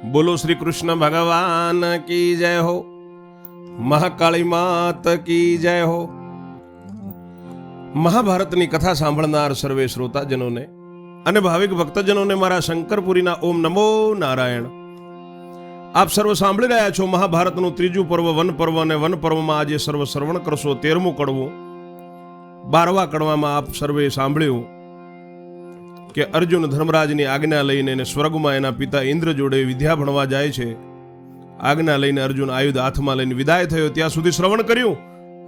બોલો શ્રી કૃષ્ણ ભગવાન કી જય હો, મહાકાળી માત કી જય હો. મહાભારતની કથા સાંભળનાર સર્વે શ્રોતાજનોને અને ભાવિક ભક્તજનોને મારા શંકરપુરીના ઓમ નમો નારાયણ. આપ સર્વ સાંભળી રહ્યા છો મહાભારતનું ત્રીજું પર્વ વન પર્વ, અને વન પર્વમાં આજે સર્વ શ્રવણ કરશો 13મું કડવું. 12મા કડવામાં આપ સર્વે સાંભળ્યું કે અર્જુન ધર્મરાજની આજ્ઞા લઈને સ્વર્ગમાં એના પિતા ઇન્દ્ર જોડે વિદ્યા ભણવા જાય છે. આજ્ઞા લઈને અર્જુન આયુધ હાથમાં લઈને વિદાય થયો. ત્યાં સુધી શ્રવણ કર્યું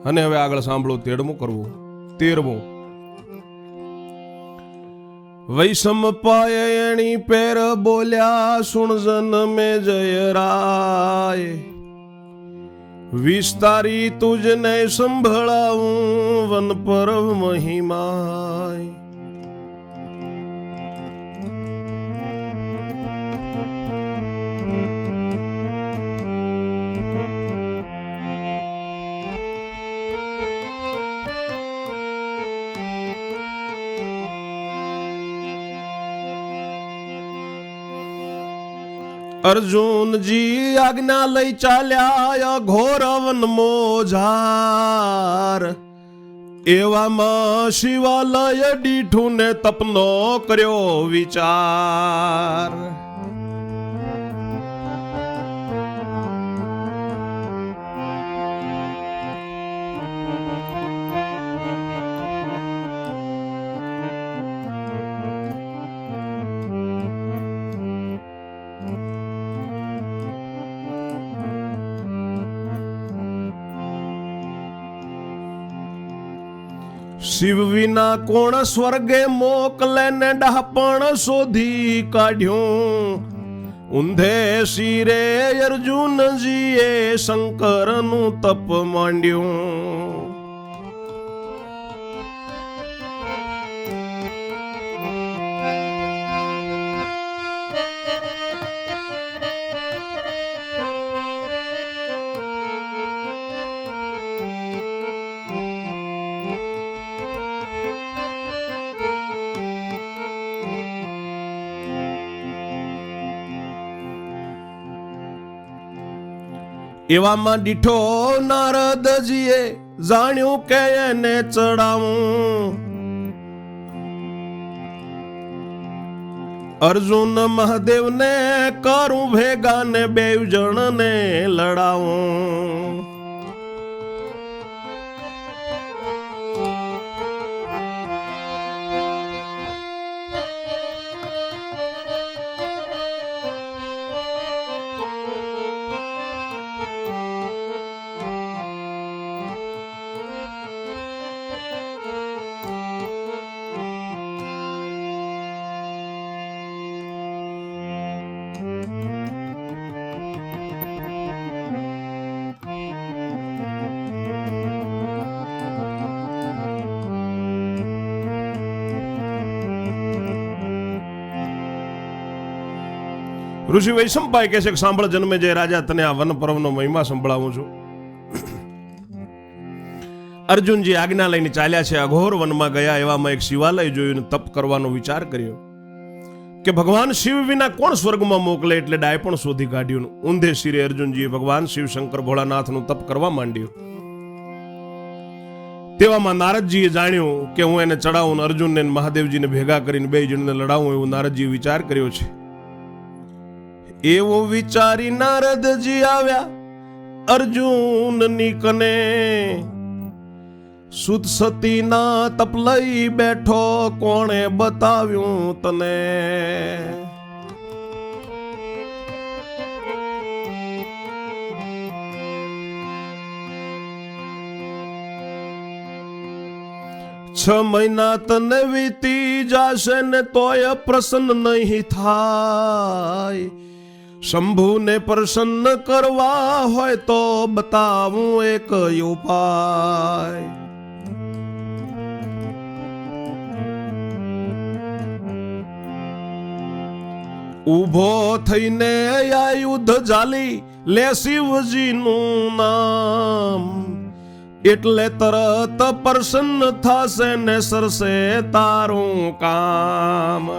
અને હવે આગળ સાંભળો 13મું કરવું. 13મું. વૈષમ પાયણી પેર બોલ્યા સુણજન મે જય રાય, વિસ્તારી તુજને સંભળાવું વન પર્વ મહિમાય. અર્જુનજી આજ્ઞા લઈ ચાલ્યા ઘોર વન મોજાર, એવામાં શિવાલય દીઠું ને તપનો કર્યો વિચાર. શિવ વિના કોણ સ્વર્ગે મોકલે ને ડહાપણ શોધી કાઢ્યું, ઊંધે શિરે અર્જુનજીએ શંકરનું તપ માંડ્યું. એવામાં દીઠો નારદજીએ જાણ્યું કે એને ચડાવું, અર્જુન મહાદેવને કરું ભેગા ને બેવ જણને લડાવું. ઋષિ વૈશંપાય કહે છે કે સાંભળ જન્મે જય રાજા, તને આ વન પર્વનો મહિમા સંભળાવું છું. અર્જુનજી આજ્ઞા લઈને ચાલ્યા છે, અઘોર વનમાં ગયા. એવામાં એક શિવાલય જોયું, તપ કરવાનો વિચાર કર્યો કે ભગવાન શિવ વિના કોણ સ્વર્ગમાં મોકલે, એટલે ડાયપણ શોધી કાઢ્યું. ઊંધે શિરે અર્જુનજીએ ભગવાન શિવ શંકર ભોળાનાથનું તપ કરવા માંડ્યું. તેવામાં નારદજીએ જાણ્યું કે હું એને ચડાવું, અર્જુનને મહાદેવજીને ભેગા કરીને બે જણને લડાવું, એવું નારદજીએ વિચાર કર્યો છે. એવું વિચારી નારદજી આવ્યા અર્જુનની કને, સુત સતીના તપ લઈ બેઠો કોણે બતાવ્યું તને. છ મહિના તને વીતી જાશે ને તોય પ્રસન્ન નહીં થાય, શંભુને પ્રસન્ન કરવા હોય તો બતાવું એક ઉપાય. ઊભો થઈને આયુધ ઝાલી લે શિવજીનું નામ, એટલે તરત પ્રસન્ન થશે ને સરસે તારું કામ.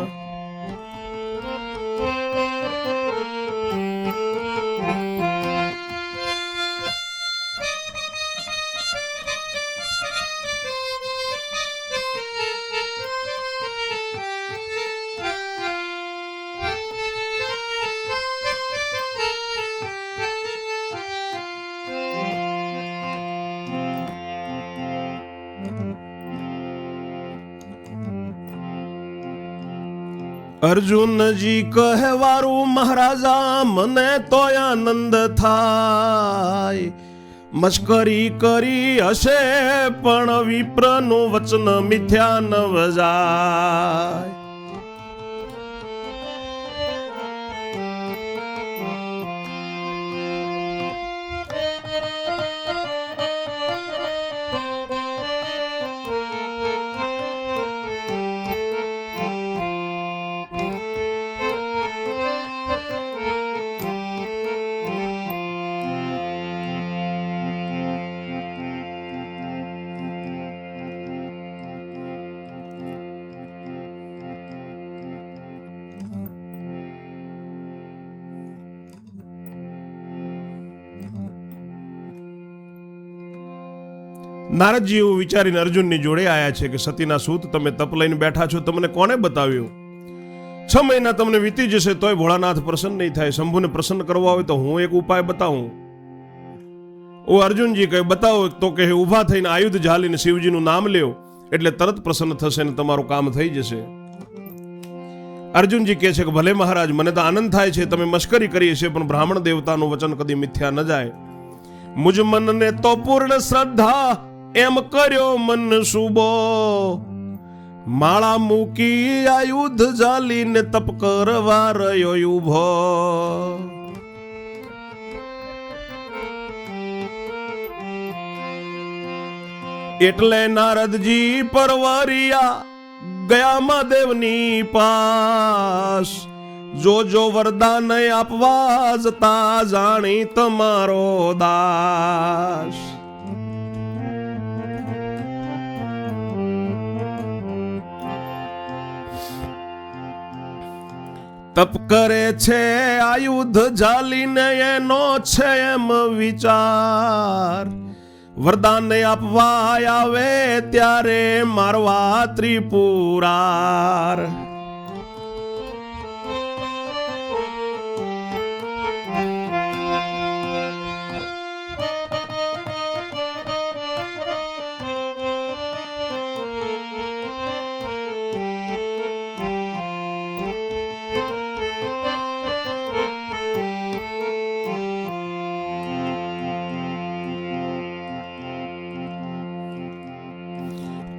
અર્જુનજી કહેવારું મહારાજા મને તો આનંદ થાય, મશ્કરી કરી હશે પણ વિપ્રનું વચન મિથ્યા ન વજાય. નારદજી એવું વિચારીને અર્જુનની જોડે આયા છે કે સતીના સૂત તમે તપ લઈને બેઠા છો, તમને કોને બતાવ્યું? 6 મહિના તમને વીતી જશે તોય ભોળાનાથ પ્રસન્ન નહીં થાય. શંભુને પ્રસન્ન કરવા હોય તો હું એક ઉપાય બતાવું. ઓ અર્જુનજી કહે બતાવો. તો કહે ઊભા થઈને આયુધ ઝાલીને શિવજીનું નામ લ્યો એટલે તરત પ્રસન્ન થશે ને તમારું કામ થઈ જશે. અર્જુનજી કહે છે કે ભલે મહારાજ, મને તો આનંદ થાય છે, તમે મશ્કરી કરી છે પણ બ્રાહ્મણ દેવતાનું વચન કદી મિથ્યા ન જાય. મુજ મનને તો પૂર્ણ શ્રદ્ધા એમ કર્યો મન શુભો, માળા મૂકી આયુધ ઝાલીને તપ કરવા રહ્યો ઉભો. એટલે નારદજી પરવરિયા ગયા મહાદેવની પાસ, જો વરદાન આપવા જતા જાણી તમારો દાસ. તપ કરે છે આયુધ ઝાલીને એનો છે એમ વિચાર, વરદાન આપવા આવે ત્યારે મારવા ત્રિપુરાર.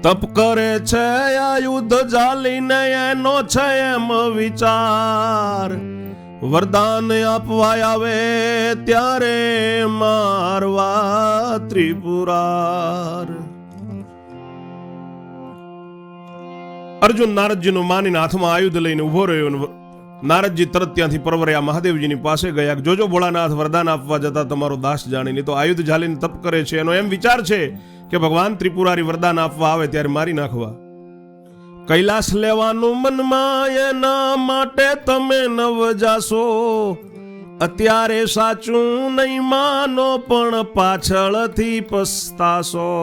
તપ કરે છે આયુધ ઝાલીને એનો છે એમ વિચાર, વરદાન આપવા આવે ત્યારે મારવા ત્રિપુરાર. અર્જુન નારદજીનું માનીને હાથમાં આયુધ લઈને ઉભો રહ્યો. નારદજી તરત ત્યાંથી પરવર્યા મહાદેવજીની પાસે ગયા. જોજો ભોળાનાથ વરદાન આપવા જતા તમારો દાસ જાણીને તો આયુધ ઝાલીને તપ કરે છે, એનો એમ વિચાર છે કે ભગવાન ત્રિપુરારી વરદાન આપવા આવે ત્યારે મારી નાખવા. કૈલાસ લેવાનું મનમાં એના માટે તમે નવ જાશો, અત્યારે સાચું નહીં માનો પણ પાછળથી પસ્તાશો.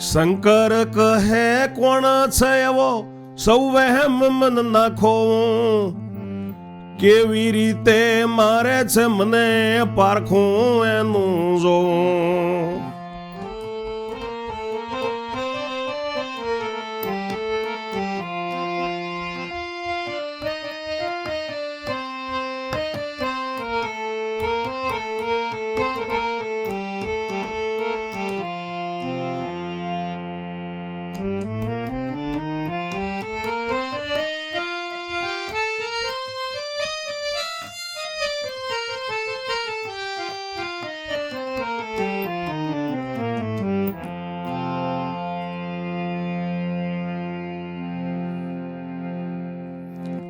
શંકર કહે કોણ છે એવો સૌ વહેમ મન નાખો, કેવી રીતે મારે છે મને પારખું એનું જોઉં.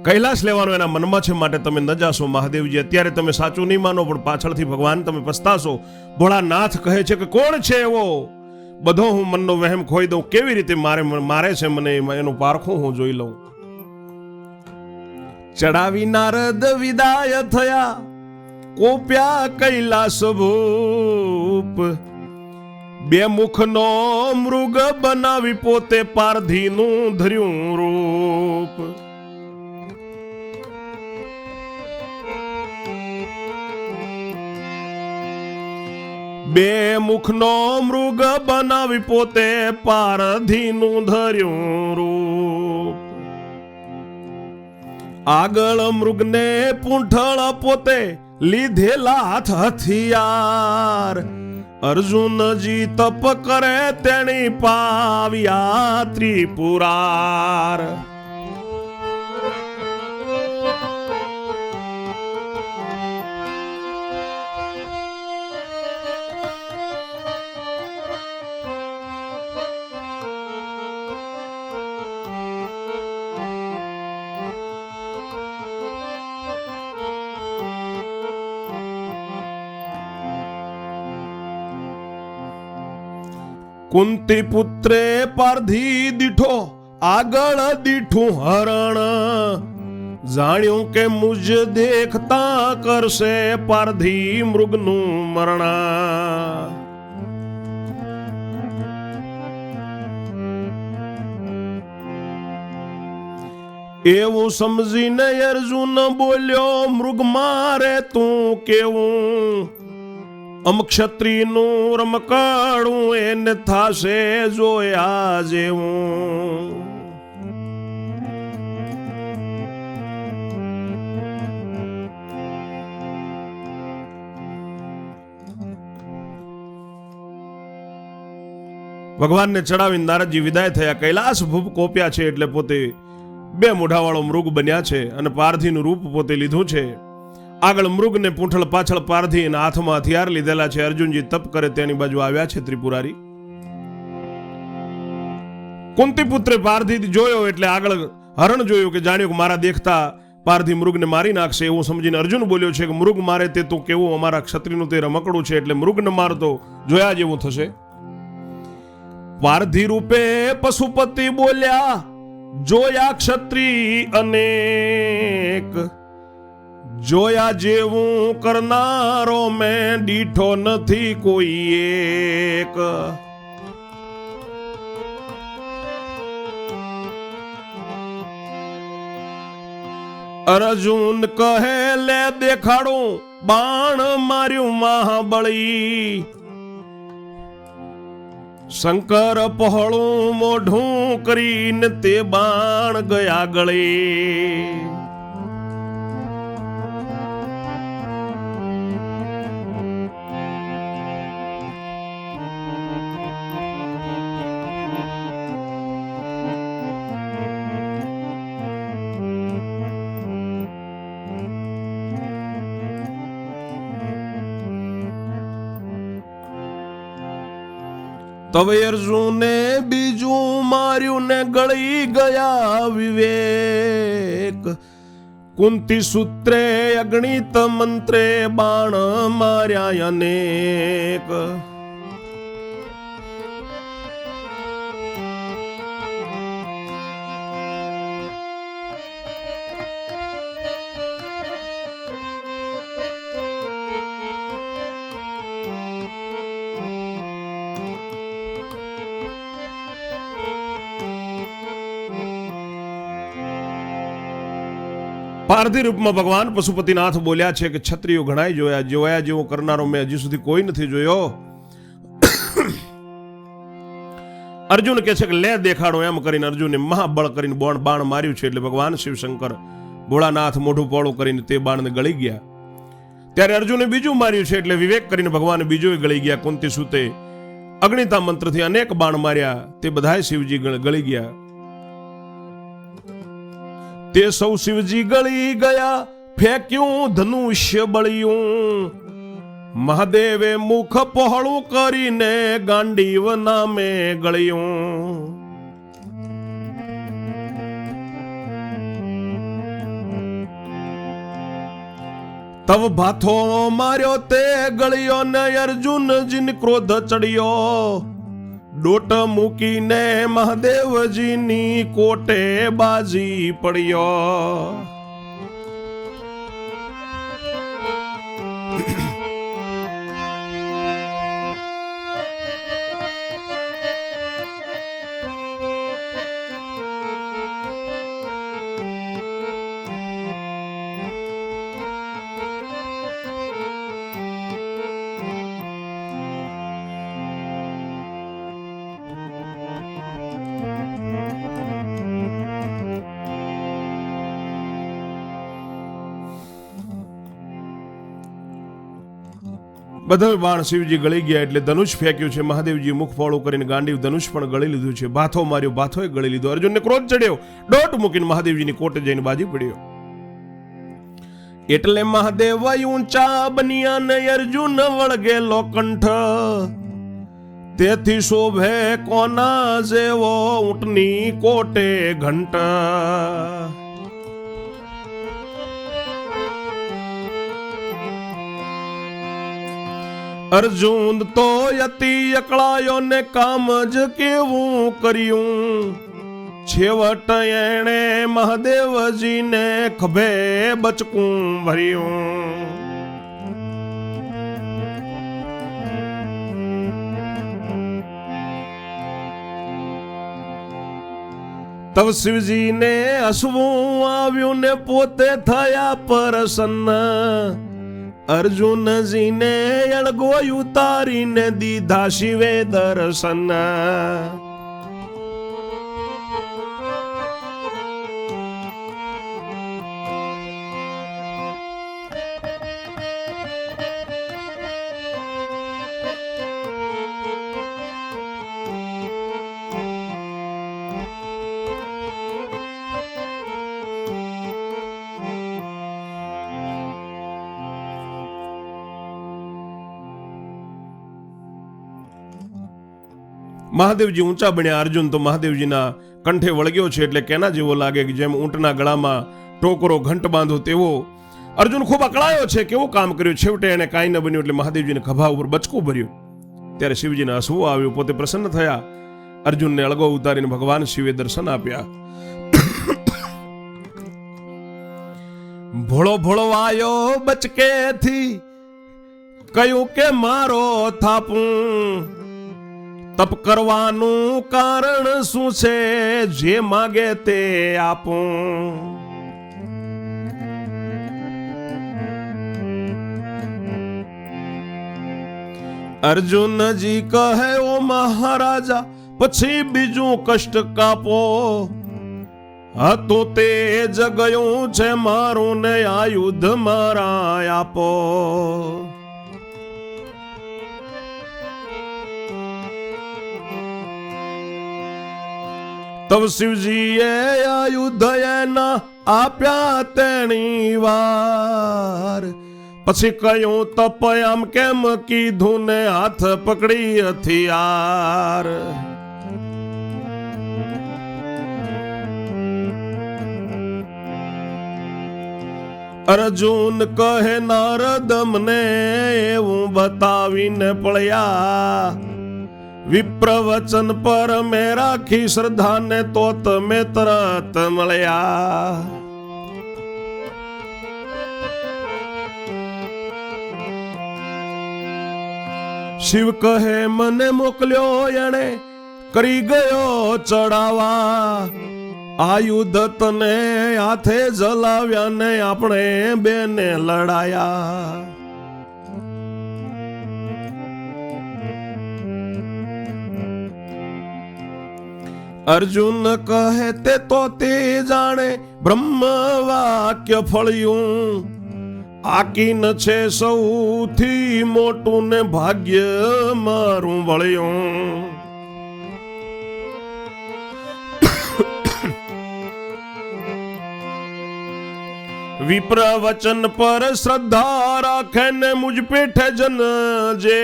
કૈલાસ લેવાનો એના મનમાં છે માટે તમે ન જાશો મહાદેવજી. અત્યારે તમે સાચું નહીં માનો પણ પાછળથી ભગવાન તમે પસ્તાશો. ભોળાનાથ કહે છે કે કોણ છે એવો બધો હું મનનો વહેમ ખોઈ દઉં, કેવી રીતે મારે છે મને એનું પારખું હું જોઈ લઉં. ચડાવી નારદ વિદાય થયા કોપ્યા કૈલાસ ભૂપ, બે મુખનો મૃગ બનાવી પોતે પારધીનું ધર્યું રૂપ. બે મુખનો મૃગ બનાવી પોતે પારધીનું ધર્યું રૂપ. આગળ મૃગને પૂંઠળ પોતે લીધેલા હાથ હથિયાર. અર્જુનજી તપ કરે તેની પાવ્યા ત્રિપુરાર. કુંતી પુત્રે પારધી દીઠો આગળ દીઠું હરણ. જાણ્યું કે મુજ દેખતા કરશે પારધી મૃગનું મરણ. એવું સમજીને અર્જુન બોલ્યો મૃગ મારે તું કેવું. અમ ક્ષત્રિયનું રમકડું એને થાશે જોયા જેવું. ભગવાનને ચડાવીને નારદજી વિદાય થયા. કૈલાસ ભૂપ કોપ્યા છે એટલે પોતે બે મોઢાવાળો મૃગ બન્યા છે અને પારધીનું રૂપ પોતે લીધું છે. આગળ મૃગને પૂંઠળ પાછળ પારધી અને હાથમાં હથિયાર લીધેલા છે. અર્જુનજી તપ કરે તેની બાજુ આવ્યા છે ત્રિપુરારી. કુંતી પુત્રે પારધી જોયો એટલે આગળ હરણ જોયું કે જાણ્યું કે મારા દેખતા પારધી મૃગને મારી નાખશે. એવું સમજીને અર્જુન બોલ્યો છે કે મૃગ મારે તે તો કેવું, અમારા ક્ષત્રિયનું તે રમકડું છે એટલે મૃગને મારતો જોયા જેવું થશે. પારધી રૂપે પશુપતિ બોલ્યા જોયા ક્ષત્રિય અનેક. જોયા જેવું કરનારો મેં દીઠો નથી કોઈ એક. અર્જુન કહે લે દેખાડું બાણ માર્યું મહાબળી. શંકર પહોળું મોઢું કરીને તે બાણ ગયા ગળે. તવે અર્જુને બીજું માર્યું ને ગળી ગયા વિવેક. કુંતી સૂત્રે અગણિત મંત્રે બાણ માર્યા અનેક. પારધી રૂપમાં ભગવાન પશુપતિનાથ બોલ્યા છે કે ક્ષત્રિયો ઘણાય જોયા જેવો કરનારો મેં હજી સુધી કોઈ નથી જોયો. અર્જુન કહે છે કે લે દેખાડો. એમ કરીને અર્જુને મહાબળ કરીને બાણ માર્યું છે એટલે ભગવાન શિવશંકર ભોળાનાથ મોઢું પોળું કરીને તે બાણને ગળી ગયા. ત્યારે અર્જુને બીજું માર્યું છે એટલે વિવેક કરીને ભગવાન બીજું ગળી ગયા. કુંતી સૂતે અગણિતા મંત્રથી અનેક બાણ માર્યા તે બધાય શિવજી ગળી ગયા. તે સૌ શિવજી ગળી ગયા ફેંક્યું ધનુષ્ય બળ્યું. મહાદેવે મુખ પહોળું કરીને ગાંડીવ નામે ગળ્યું. તવ ભાથો માર્યો તે ગળ્યો ને અર્જુનજીને ક્રોધ ચડ્યો. ડોટ મૂકીને મહાદેવજીની કોટે બાજી પડ્યો. બધા બાણ શિવજી ગળી ગયા એટલે ધનુષ ફેંક્યું છે. મહાદેવજી મુખ ફોળું કરીને ગાંડીવ ધનુષ પણ ગળી લીધું છે. બાથો માર્યો, બાથોય ગળી લીધો. અર્જુનને ક્રોધ ચડ્યો, દોટ મૂકીને મહાદેવજીની કોટે જઈને બાજી પડ્યો. એટલે મહાદેવ ઊંચા બન્યા ને અર્જુન વળગેલો કંઠ. તેથી શોભે કોના જેવો ઊંટની કોટે ઘંટ. અર્જુન તો યતિ અકળાયો ને કામ જ કેવું કર્યું. છેવટ એણે મહાદેવજીને ખભે બચકું ભર્યું. તબ શિવજીને હસવું આવ્યું ને પોતે થયા પ્રસન્ન. અર્જુનજીને અળગો ઉતારીને દીધા શિવે દર્શન. મહાદેવજી ઊંચા બન્યા. અર્જુન તો મહાદેવજીના કંઠે વળગ્યો છે એટલે કેના જેવો લાગે કે જેમ ઊંટના ગળામાં ટોકરો ઘંટ બાંધો તેવો. અર્જુન ખૂબ અકળાયો છે, કેવું કામ કર્યું. છેવટે એને કાંઈ ન બન્યું એટલે મહાદેવજીને ખભા ઉપર બચકું ભર્યું. ત્યારે શિવજીને હસવું આવ્યું, પોતે પ્રસન્ન થયા. અર્જુનને અળગો ઉતારીને ભગવાન શિવે દર્શન આપ્યા. ભોળો ભોળો આયો બચકેથી કહ્યું કે મારો થાપું. તપ કરવાનું કારણ શું છે, જે માગે તે આપું. અર્જુનજી કહે ઓ મહારાજા પછી બીજું કષ્ટ કાપો. હતું તે જ ગયું છે મારું ને આયુધ મારા આપો. તબ શિવજીએ આયુધ એના આપ્યા તેણી વાર. પછી કયું તપ આમ કેમ કીધું ને હાથ પકડી હથિયાર. અર્જુન કહે નારદ મને એવું બતાવીને પડ્યા. વિપ્રવચન પર મેં રાખી શ્રદ્ધા ને તો તમે તરત મળ્યા. શિવ કહે મને મોકલ્યો એણે કરી ગયો ચડાવા. આયુધ તને હાથે જલાવ્યા ને આપણે બેને લડાયા. અર્જુન કહે તે તો તે જાણે બ્રહ્મ વાક્ય ફળ્યું. આકીન છે સૌથી મોટું ને ભાગ્ય મારું વળ્યું. વિપ્ર વચન પર શ્રદ્ધા રાખે ને મુજ પેઠે જન જે.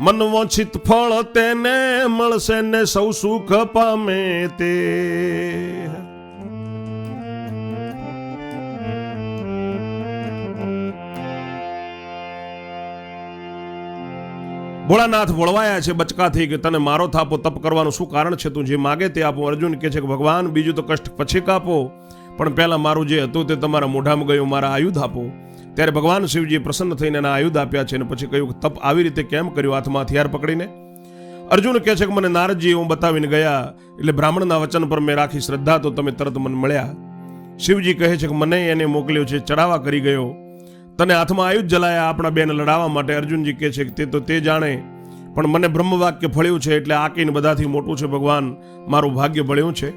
મનવોચિત ફળ તેને મળશે ને સૌ સુખ પામે તે. ભોળાનાથ વળવાયા છે બચકાથી કે તને મારો થાપો. તપ કરવાનું શું કારણ છે, તું જે માગે તે આપો. અર્જુન કહે છે કે ભગવાન બીજું તો કષ્ટ પછી કાપો, પણ પહેલા મારું જે હતું તે તમારા મોઢામાં ગયું, મારા આયુધ આપો. ત્યારે ભગવાન શિવજી પ્રસન્ન થઈને એના આયુધ આપ્યા છે અને પછી કહ્યું તપ આવી રીતે કેમ કર્યું હાથમાં હથિયાર પકડીને. અર્જુન કહે છે કે મને નારદજી હું બતાવીને ગયા એટલે બ્રાહ્મણના વચન પર મેં રાખી શ્રદ્ધા તો તમે તરત મને મળ્યા. શિવજી કહે છે કે મને એને મોકલ્યો છે, ચડાવા કરી ગયો, તને હાથમાં આયુધ જલાયા આપણા બેને લડાવવા માટે. અર્જુનજી કહે છે કે તે તો તે જાણે, પણ મને બ્રહ્મવાક્ય ફળ્યું છે એટલે આકીને બધાથી મોટું છે ભગવાન, મારું ભાગ્ય બળ્યું છે.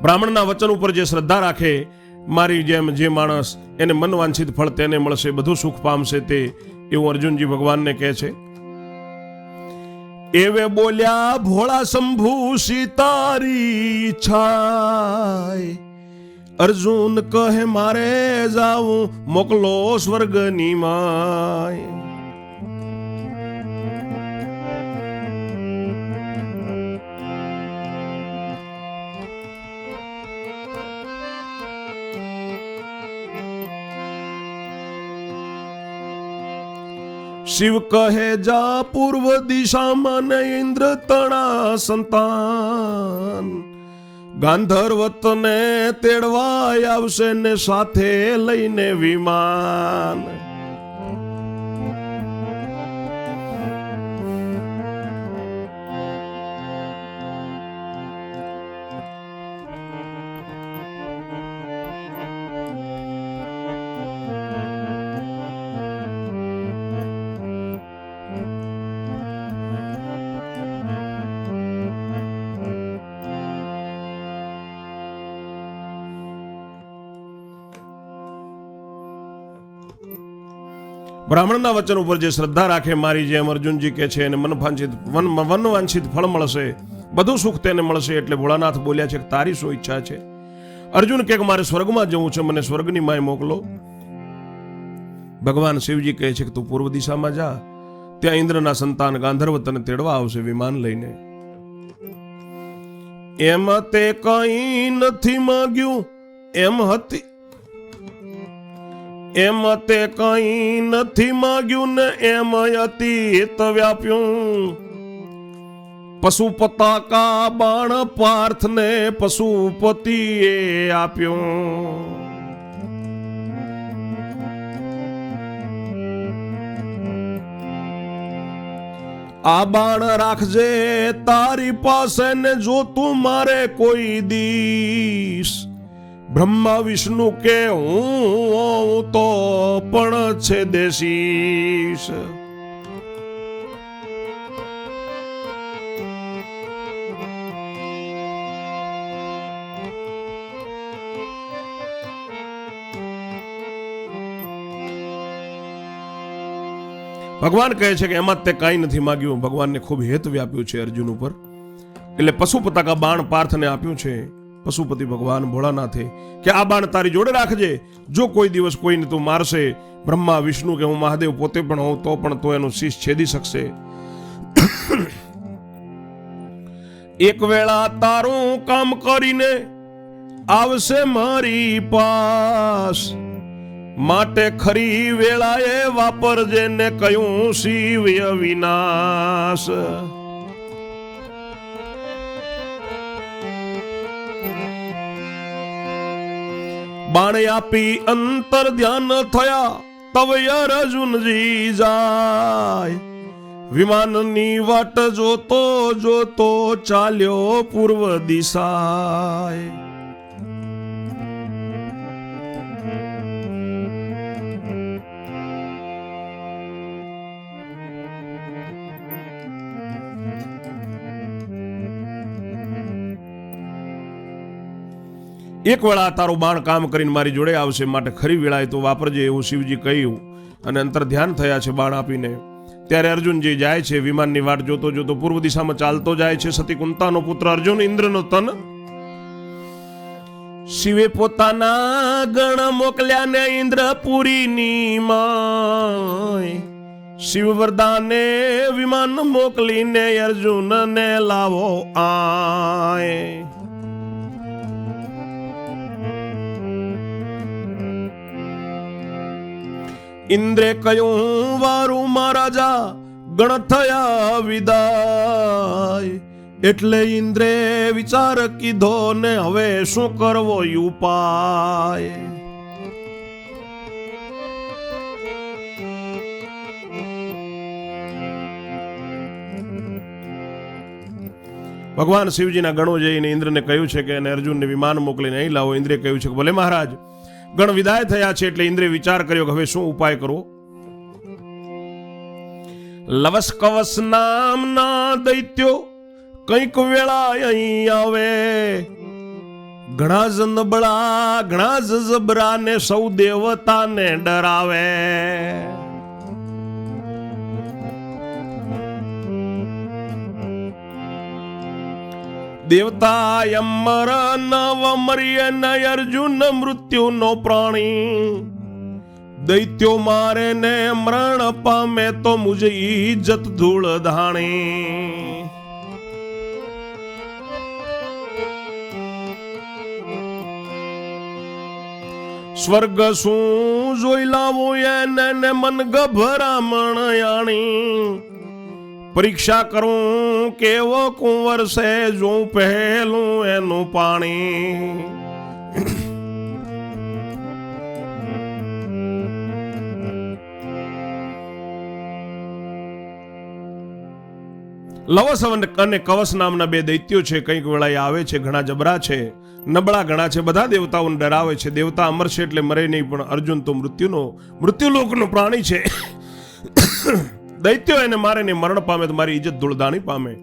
બ્રાહ્મણના વચન ઉપર જે શ્રદ્ધા રાખે મારી જેમ જે માણસ એને મનવાંછિત ફળ તેને મળશે, બધું સુખ પામશે તે, એવું અર્જુનજી ભગવાનને કહે છે. એવે બોલ્યા ભોળા શંભુ સીતારી છાય. અર્જુન કહે મારે જાવું મોકલો સ્વર્ગની માય. શિવ કહે જા પૂર્વ દિશામાં ને ઇન્દ્ર તણા સંતાન. ગાંધર્વતને તેડવા આવશે ને સાથે લઈને વિમાન. બ્રાહ્મણના વચન ઉપર જે શ્રદ્ધા રાખે મારી જેમ અર્જુનજી કે છે એને મનવાંછિત ફળ મળશે, બધું સુખ તેને મળશે. એટલે ભોળાનાથ બોલ્યા છે કે તારી શું ઈચ્છા છે? અર્જુન કે મારે સ્વર્ગમાં જવું છે, મને સ્વર્ગની માય મોકલો. ભગવાન શિવજી કહે છે કે તું પૂર્વ દિશામાં જા, ત્યાં ઇન્દ્રના સંતાન ગાંધર્વ તને તેડવા આવશે વિમાન લઈને. એમ તે કઈ નથી માંગ્યું એમ તે કઈ નથી માંગ્યું ને એમ અતીત વ્યાપ્યું. પશુપતાકા બાણ પાર્થને પશુપતિએ આપ્યું. આ બાણ રાખજે તારી પાસે ને જો તું મારે કોઈ દીશ. બ્રહ્મા વિષ્ણુ કે હું તો પણ છે દેશીશ. ભગવાન કહે છે કે એમાં તે કાંઈ નથી માગ્યું. ભગવાનને ખૂબ હેત વ્યાપ્યું છે અર્જુન ઉપર, એટલે પશુપતાકા બાણ પાર્થને આપ્યું છે. પશુપતિ ભગવાન ભોળાનાથે કે આ બાણ તારી જોડે રાખજે, જો કોઈ દિવસ કોઈને તું મારશે, બ્રહ્મા વિષ્ણુ કે હું મહાદેવ પોતે પણ હોઉં તો પણ તો એનું શીશ છેદી શકશે. એક વેળા તારું કામ કરીને આવશે મારી પાસ. માટે ખરી વેળાએ વાપરજે ને કયું શિવ વિનાશ. બાણ આપી અંતર ધ્યાન થયા તવય અર્જુનજી જાય. વિમાનની વાટ જોતો જોતો ચાલ્યો પૂર્વ દિશાએ. એક વેળા તારું બાણ કામ કરીને મારી જોડે આવશે, માટે ખરી વેળાએ તો વાપરજે એવું શિવજી કહ્યું અને અંતર ધ્યાન થયા છે બાણ આપીને. ત્યારે અર્જુનજી જાય છે વિમાનની વાટ જોતો જોતો પૂર્વ દિશામાં ચાલતો જાય છે. સતી કુંતાનો પુત્ર અર્જુન ઇન્દ્રનો તન. શિવે પોતાના ગણ મોકલ્યા ને ઇન્દ્રપુરીની માય. શિવ વરદાને વિમાન મોકલીને અર્જુનને લાવો આય. ઇન્દ્રે કહ્યું વારું મહારાજા ગણ થયા વિદાય. એટલે ઇન્દ્રે વિચાર કીધો ને હવે શું કરવો ઉપાય. ભગવાન શિવજીના ગણો જઈને ઇન્દ્રને કહ્યું છે કે અર્જુનને વિમાન મોકલીને અહીં લાવો. ઇન્દ્રે કહ્યું છે કે ભલે મહારાજ. ગણ વિદાય થયા છે એટલે ઇન્દ્રે વિચાર કર્યો કે હવે શું ઉપાય કરવો. લવસ કવસ નામના દૈત્યો કંઈક વેળા અહીં આવે. ઘણા જ નબળા ઘણા જ જબરા ને સૌ દેવતાને ડરાવે. દેવતા અમર નવ મરીએ ન અર્જુન મૃત્યુનો પ્રાણી. દૈત્યો મારે ને મરણ પામે તો મુજે ઇજ્જત ધૂળ ધાણી. સ્વર્ગ શું જોઈ લાવું એને મન ગભરામણ યાણી. પરીક્ષા કરું કેવો કુંવર છે જોઉં પહેલું એનું પાણી. લવસ અને કવસ નામના બે દૈત્યો છે. કંઈક વેળાએ આવે છે, ઘણા જબરા છે, નબળા ઘણા છે, બધા દેવતાઓને ડરાવે છે. દેવતા અમર છે એટલે મરે નહીં, પણ અર્જુન તો મૃત્યુલોકનો પ્રાણી છે. દૈત્યો એને મારે ને મરણ પામે તો મારી ઇજ્જત ધૂળદાણી પામે.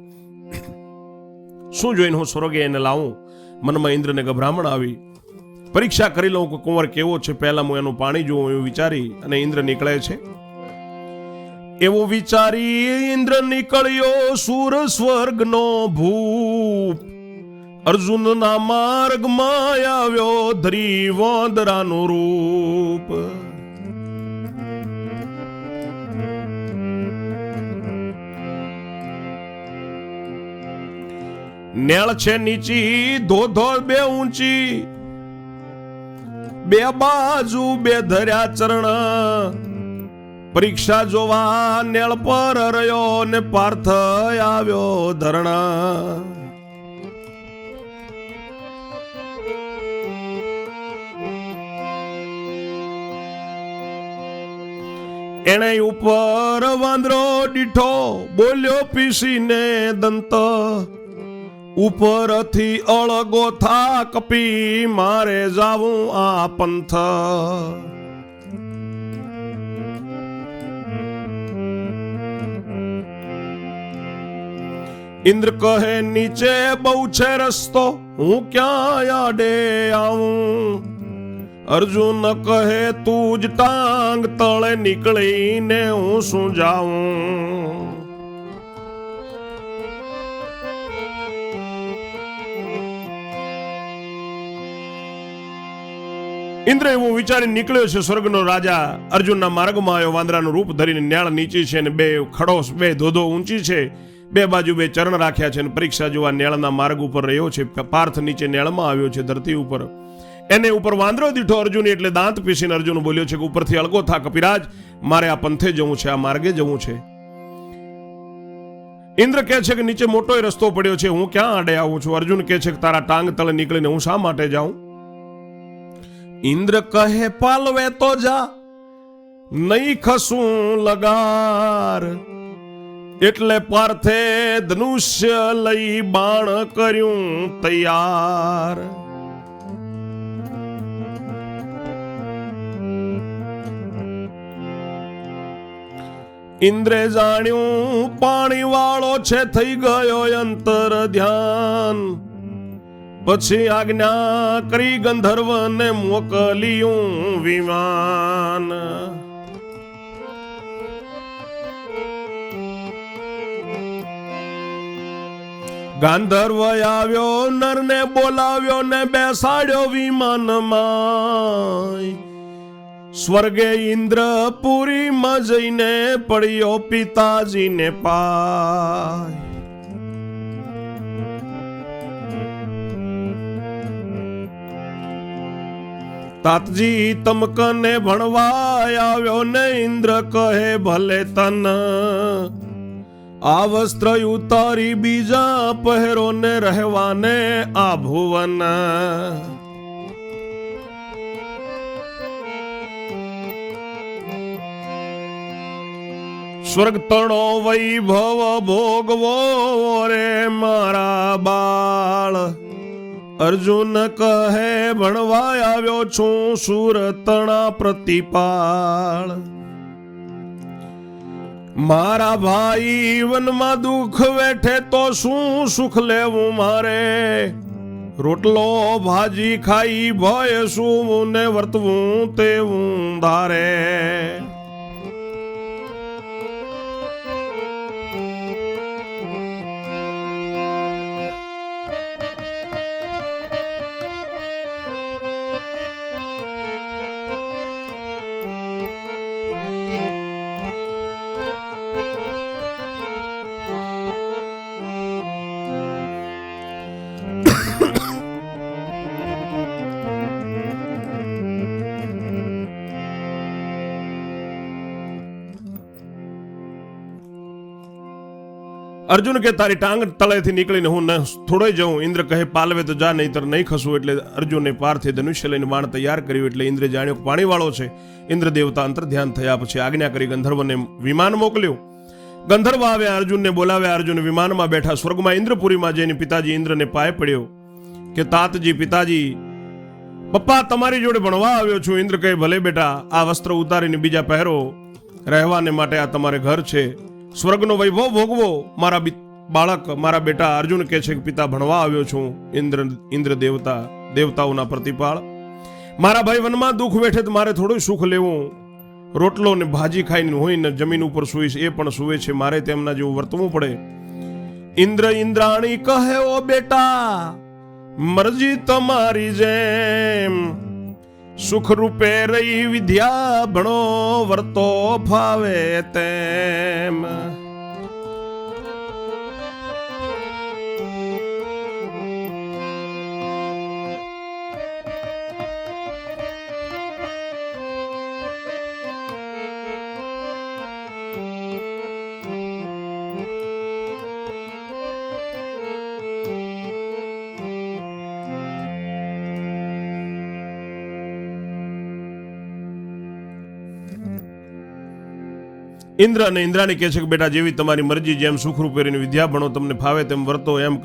શું જોઈને હું સ્વર્ગે એને લાવું? મનમાં ઇન્દ્રને ગભરામણ આવી. પરીક્ષા કરી લઉં કે કુંવર કેવો છે, પહેલા હું એનું પાણી જોઉં એવું વિચારી અને ઇન્દ્ર નીકળે છે. એવું વિચારી ઇન્દ્ર નીકળ્યો સુર સ્વર્ગનો ભૂપ. અર્જુનના માર્ગમાં આવ્યો ધરી વાંદરાનું રૂપ. નેળ છે નીચી ધોધોળ બે ઊંચી, બે બાજુ બે ધર્યા ચરણ. પરીક્ષા જોવા નેળ પર રહ્યો ને પાર્થ આવ્યો ધરણા. એને ઉપર વાંદરો દીઠો બોલ્યો પીસીને દંત. ઉપરથી અળગો થા કપી મારે જાવું આ પંથ. ઇન્દ્ર કહે નીચે બહુ છે રસ્તો, હું ક્યાં આડે આવું. અર્જુન કહે તું જ ટાંગ તળે નીકળીને હું શું જાઉં. ઇન્દ્ર એવું વિચારી નીકળ્યો છે. સ્વર્ગનો રાજા અર્જુનના માર્ગમાં આવ્યો. વાંદરાનું રૂપ ધરીને ન્યાળ નીચી છે અને બે ખડો બે ધોધો ઊંચી છે. બે બાજુ બે ચરણ રાખ્યા છે અને પરીક્ષા જોવા ન્યાળના માર્ગ ઉપર રહ્યો છે. પાર્થ નીચે ન્યાળમાં આવ્યો છે ધરતી ઉપર. એને ઉપર વાંદરો દીઠો અર્જુન એટલે દાંત પીસીને અર્જુન બોલ્યો છે કે ઉપરથી અળગો થા કપિરાજ, મારે આ પંથે જવું છે, આ માર્ગે જવું છે. ઇન્દ્ર કહે છે કે નીચે મોટો રસ્તો પડ્યો છે, હું ક્યાં આડે આવું છું. અર્જુન કહે છે કે તારા ટાંગ તળે નીકળીને હું શા માટે જાઉં. ઇન્દ્ર કહે પાલવે તો જા, નહીં ખસું લગાર. એટલે પાર્થે ધનુષ્ય લઈ બાણ કર્યું તૈયાર. ઇન્દ્રે જાણ્યું પાણી વાળો છે, થઈ ગયો અંતર ધ્યાન. પછી આજ્ઞા કરી ગંધર્વને મોકલ્યું વિમાન. ગાંધર્વ આવ્યો નરને બોલાવ્યો ને બેસાડ્યો વિમાનમાં. સ્વર્ગે ઇન્દ્રપુરીમાં જઈને પડ્યો પિતાજીને પાય. તાતજી તમકને ભણવા આવ્યો ને ઇન્દ્ર કહે ભલે તન. આ વસ્ત્ર ઉતારી બીજા પહેરો ને રહેવાને આ ભુવન. સ્વર્ગ તણો વૈભવ ભોગવો રે મારા બાળ. અર્જુન કહે ભણવા આવ્યો છું સુરતણા પ્રતિપાળ. મારા ભાઈ વનમાં દુઃખ વેઠે તો શું સુખ લેવું મારે. રોટલો ભાજી ખાઈ ભય શું ને વર્તવું તેવું ધારે. અર્જુન કે તારી ટાંગ તળેથી નીકળીને હું થોડો જાઉં. ઇન્દ્ર કહે પાલવે તો જા, નહીતર નહીં ખસું. એટલે અર્જુને પારથી ધનુષ્ય લઈને બાણ તૈયાર કર્યું. એટલે ઇન્દ્રે જાણ્યો પાણીવાળો છે. ઇન્દ્ર દેવતા અંતર ધ્યાન થયા પછી આજ્ઞા કરી ગંધર્વને વિમાન મોકલ્યું. ગંધર્વ આવ્યા, અર્જુનને બોલાવ્યા. અર્જુન વિમાનમાં બેઠા સ્વર્ગમાં ઇન્દ્રપુરીમાં જઈને પિતાજી ઇન્દ્રને પાય પડ્યો કે તાતજી પિતાજી, પપ્પા તમારી જોડે ભણવા આવ્યો છું. ઇન્દ્ર કહે ભલે બેટા, આ વસ્ત્ર ઉતારીને બીજા પહેરો, રહેવાને માટે આ તમારે ઘર છે. સ્વર્ગનો વૈભવ ભોગવો. મારા બાળક, મારા બેટા. અર્જુન કહે છે કે પિતા ભણવા આવ્યો છું. ઇન્દ્ર દેવતાઓના પ્રતિપાળ, મારા ભાઈ વનમાં દુઃખ વેઠે તો મારે થોડું સુખ લેવું. રોટલો ને ભાજી ખાઈને હોય ને જમીન ઉપર સુઈશ, એ પણ સુવે છે. મારે તેમના જેવું વર્તવું પડે. ઇન્દ્રાણી કહે ઓ બેટા, મરજી તમારી જેમ. સુખ રૂપે રહી વિદ્યા ભણો, વર્તો ફાવે તેમ. ઇન્દ્ર અને ઇન્દ્રાણી કહે છે કે બેટા જેવી તમારી મરજી, જેમ સુખરૂપેરીની વિદ્યા ભણો, તમને ફાવે તેમ વર્તો. એમ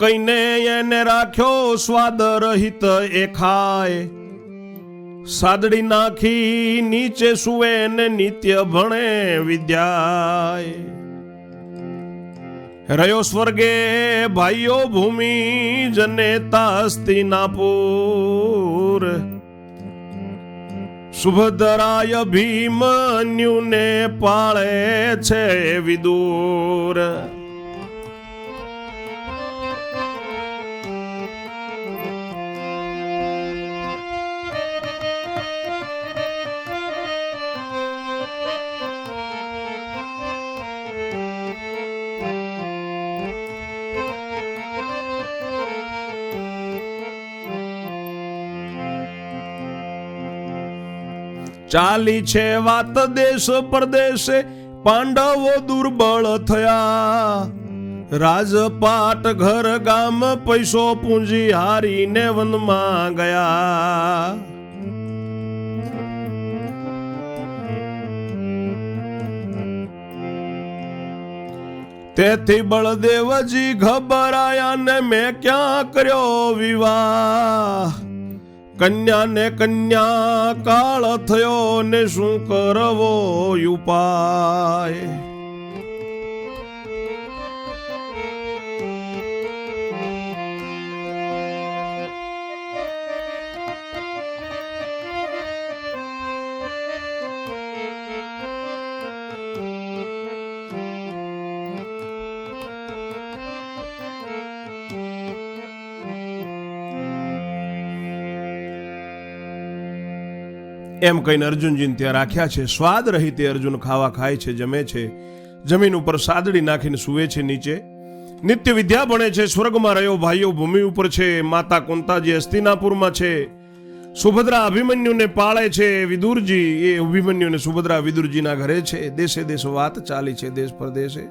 કહીને એને રાખ્યો સ્વાદ રહિત એ ખાય. સાદડી નાખી નીચે સુવે ને નિત્ય ભણે વિદ્યાય. રહ્યો સ્વર્ગે ભાઈઓ ભૂમિ જનેતા હસ્તિનાપુર. સુભદ્રાય ભીમન્યુને પાળે છે વિદુર. ચાલી છે વાત દેશ પરદેશે, પાંડવો દુર્બળ થયા. રાજપાટ ઘર ગામ પૈસો પૂંજી હારીને વનમાં ગયા. તેથી બળદેવજી ઘબરાયા ને મેં ક્યાં કર્યો વિવાહ. કન્યા ને કન્યા કાળ થયો ને શું કરવો ઉપાય. એમ કહીને અર્જુનજીને ત્યાં રાખ્યા છે. સ્વાદ રહિતે અર્જુન ખાવા ખાય છે, જમે છે. જમીન ઉપર સાદડી નાખીને સુવે છે નીચે. નિત્ય વિદ્યા ભણે છે. સ્વર્ગમાં રહ્યો ભાઈઓ ભૂમિ ઉપર છે. માતા કુંતાજી હસ્તિનાપુરમાં છે. સુભદ્રા અભિમન્યુને પાળે છે. વિદુરજી એ અભિમન્યુને સુભદ્રા વિદુરજીના ઘરે છે. દેશે દેશ વાત ચાલી છે. દેશ પરદેશે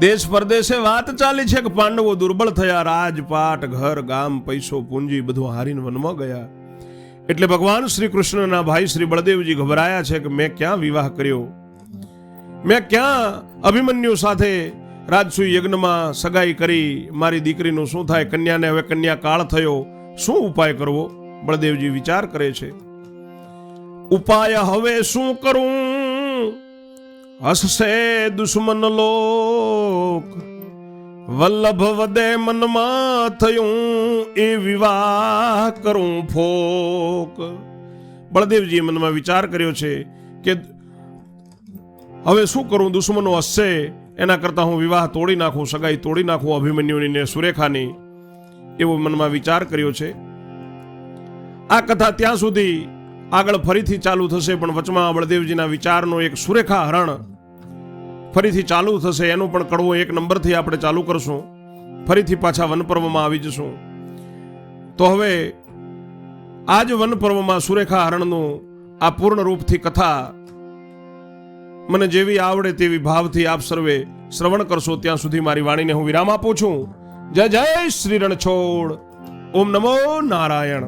દેશ પરદેશે વાત ચાલી છે કે પાંડવો દુર્બળ થયા. રાજપાટ ઘર ગામ પૈસો પૂંજી બધું હારીને વનમાં ગયા. એટલે ભગવાન શ્રી કૃષ્ણના ભાઈ શ્રી બળદેવજી ગભરાયા છે કે મેં ક્યાં વિવાહ કર્યો, મેં ક્યાં અભિમન્યુ સાથે રાજસૂય યજ્ઞમાં સગાઈ કરી. મારી દીકરીનું શું થાય? કન્યાને હવે કન્યા કાળ થયો, શું ઉપાય કરવો? બળદેવજી વિચાર કરે છે. ઉપાય હવે શું કરું? હસશે દુશ્મન લોક, વલ્લભ વદે મનમાં થયું એ વિવાહ કરું ફોક. બળદેવજીએ મનમાં વિચાર કર્યો છે કે હવે શું કરું, દુશ્મનો હસશે, એના કરતાં હું વિવાહ તોડી નાખું, સગાઈ તોડી નાખું અભિમન્યુની ને સુરેખાની, એવો મનમાં વિચાર કર્યો છે. આ કથા ત્યાં સુધી આગળ ફરીથી ચાલુ થશે, પણ વચમાં બળદેવજીના વિચારનો એક સુરેખા હરણ ફરીથી ચાલુ થશે. એનું પણ કડવો 1 નંબરથી આપણે ચાલુ કરશું, ફરીથી પાછા વનપર્વમાં આવી જશું. તો હવે આજ વનપર્વમાં સુરેખા હરણનું આ પૂર્ણ રૂપથી કથા મને જેવી આવડે તેવી ભાવથી આપ સર્વે શ્રવણ કરશો. ત્યાં સુધી મારી વાણીને હું વિરામ આપું છું. જય જય શ્રી રણછોડ. ઓમ નમો નારાયણ.